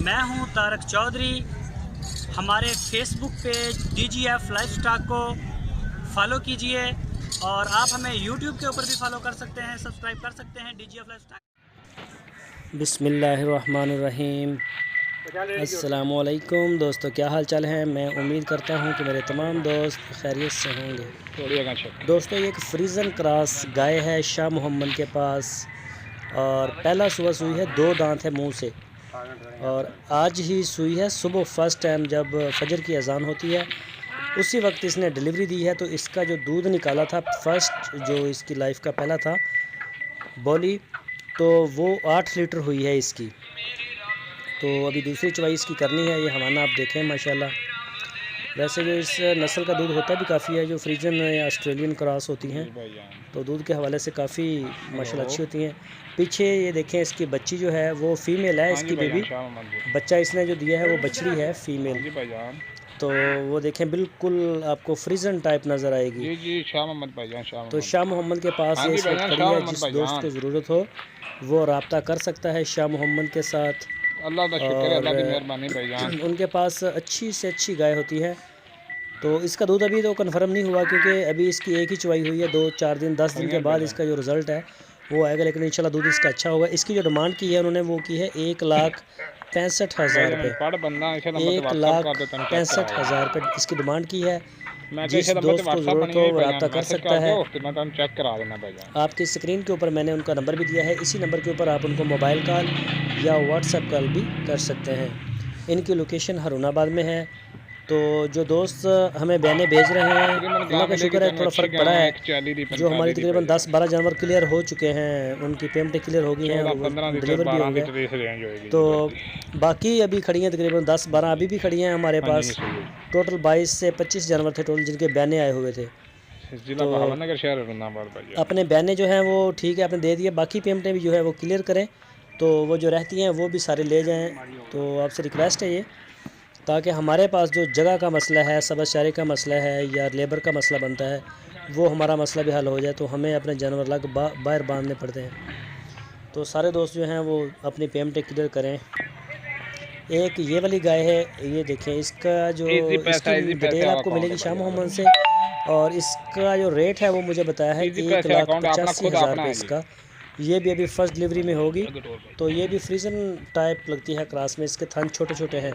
मैं हूं तारक चौधरी। हमारे फेसबुक पेज DGF लाइफस्टॉक को फॉलो कीजिए और आप हमें यूट्यूब के ऊपर भी फॉलो कर सकते हैं, सब्सक्राइब कर सकते हैं DGF लाइफस्टॉक। बिस्मिल्लाहिर्रहमानिर्रहीम। अस्सलामुअलैकुम दोस्तों, क्या हाल चाल है। मैं उम्मीद करता हूं कि मेरे तमाम दोस्त खैरियत से होंगे। दोस्तों, ये एक फ्रीजन क्रॉस गाय है शाह मोहम्मद के पास और पहला सुबह सुई है, 2 दांत है मुंह से, और आज ही सुई है सुबह फर्स्ट टाइम जब फजर की अजान होती है उसी वक्त इसने डिलीवरी दी है। तो इसका जो दूध निकाला था फर्स्ट, जो इसकी लाइफ का पहला था बोली, तो वो 8 लीटर हुई है इसकी। तो अभी दूसरी चवाई इसकी करनी है। ये हवाना आप देखें माशाल्लाह। वैसे जो इस नस्ल का दूध होता भी काफ़ी है, जो फ्रीजन या ऑस्ट्रेलियन क्रॉस होती हैं तो दूध के हवाले से काफ़ी माशाल्लाह अच्छी होती हैं। पीछे ये देखें, इसकी बच्ची जो है वो फीमेल है, इसकी बेबी बच्चा इसने जो दिया है वो बछड़ी है फीमेल। तो वो देखें बिल्कुल आपको फ्रीजन टाइप नज़र आएगी। तो शाह मोहम्मद के पास ये इस वक्त खड़ी है। जिस दोस्त को ज़रूरत हो वो रब्ता कर सकता है शाह मोहम्मद के साथ। अल्लाह का शुक्र है, अल्लाह की मेहरबानी भाईजान। उनके पास अच्छी से अच्छी गाय होती है। तो इसका दूध अभी तो कंफर्म नहीं हुआ क्योंकि अभी इसकी एक ही चवाई हुई है। 2-4 दिन 10 दिन के बाद इसका जो रिज़ल्ट है वो आएगा, लेकिन इंशाल्लाह दूध इसका अच्छा होगा। इसकी जो डिमांड की है उन्होंने वो की है 1,65,000 रुपये। 1,65,000 रुपये इसकी डिमांड की है। जिस दोस्त को ज़रूरत हो वो रब्ता कर सकता है। आपकी स्क्रीन के ऊपर मैंने उनका नंबर भी दिया है, इसी नंबर के ऊपर आप उनको मोबाइल कॉल या व्हाट्सएप कॉल भी कर सकते हैं। इनकी लोकेशन हरुणाबाद में है। तो जो दोस्त हमें बयाने भेज रहे हैं अल्लाह का शुक्र है थोड़ा फ़र्क पड़ा है। जो हमारी तकरीबन 10-12 जानवर क्लियर हो चुके हैं, उनकी पेमेंटें क्लियर हो गई हैं और डिलीवर भी हो गए। तो बाकी अभी खड़ी हैं तकरीबन 10-12 अभी भी खड़ी हैं हमारे पास। टोटल 22 से 25 जानवर थे टोटल जिनके बयाने आए हुए थे। तो अपने बयाने जो हैं वो ठीक है आपने दे दिए, बाकी पेमेंटें भी जो है वो क्लियर करें तो वो जो रहती हैं वो भी सारे ले जाएँ। तो आपसे रिक्वेस्ट है ये, ताकि हमारे पास जो जगह का मसला है, सबचारे का मसला है या लेबर का मसला बनता है वो हमारा मसला भी हल हो जाए। तो हमें अपने जानवर लग बाहर बांधने पड़ते हैं। तो सारे दोस्त जो हैं वो अपनी पेमेंटें क्लियर करें। एक ये वाली गाय है, ये देखें, इसका जो इसकी डिटेल आपको मिलेगी शाह मोहम्मद से, और इसका जो रेट है वो मुझे बताया है 1,85,000 रुपये इसका। ये भी अभी फर्स्ट डिलीवरी में होगी। तो ये भी फ्रीजन टाइप लगती है क्रॉस में। इसके थन छोटे छोटे हैं,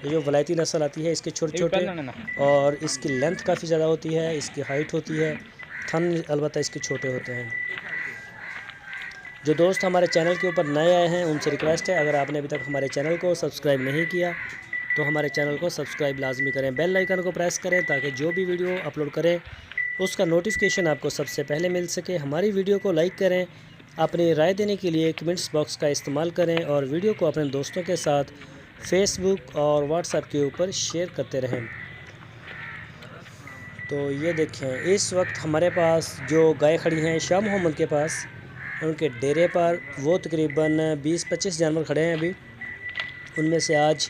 ये जो वलायती नस्ल आती है इसके छोटे छोटे, और इसकी लेंथ काफ़ी ज़्यादा होती है, इसकी हाइट होती है, थन अलबत्ता इसके छोटे होते हैं। जो दोस्त हमारे चैनल के ऊपर नए आए हैं उनसे रिक्वेस्ट है, अगर आपने अभी तक हमारे चैनल को सब्सक्राइब नहीं किया तो हमारे चैनल को सब्सक्राइब लाजमी करें, बेल आइकन को प्रेस करें ताकि जो भी वीडियो अपलोड करें उसका नोटिफिकेशन आपको सबसे पहले मिल सके। हमारी वीडियो को लाइक करें, अपनी राय देने के लिए कमेंट्स बॉक्स का इस्तेमाल करें और वीडियो को अपने दोस्तों के साथ फेसबुक और व्हाट्सएप के ऊपर शेयर करते रहें। तो ये देखें, इस वक्त हमारे पास जो गाय खड़ी हैं शाह मोहम्मद के पास, उनके डेरे पर वो तकरीबन 20-25 जानवर खड़े हैं अभी। उनमें से आज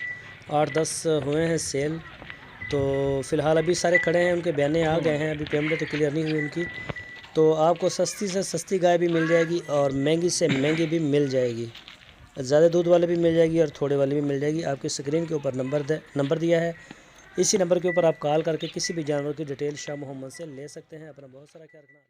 8-10 हुए हैं सेल। तो फ़िलहाल अभी सारे खड़े हैं, उनके बयाने आ गए हैं, अभी पेमेंट तो क्लियर नहीं हुई उनकी। तो आपको सस्ती से सस्ती गाय भी मिल जाएगी और महंगी से महंगी भी मिल जाएगी। ज़्यादा दूध वाले भी मिल जाएगी और थोड़े वाले भी मिल जाएगी। आपकी स्क्रीन के ऊपर नंबर दिया है, इसी नंबर के ऊपर आप कॉल करके किसी भी जानवर की डिटेल शाह मोहम्मद से ले सकते हैं। अपना बहुत सारा ख्याल रखना।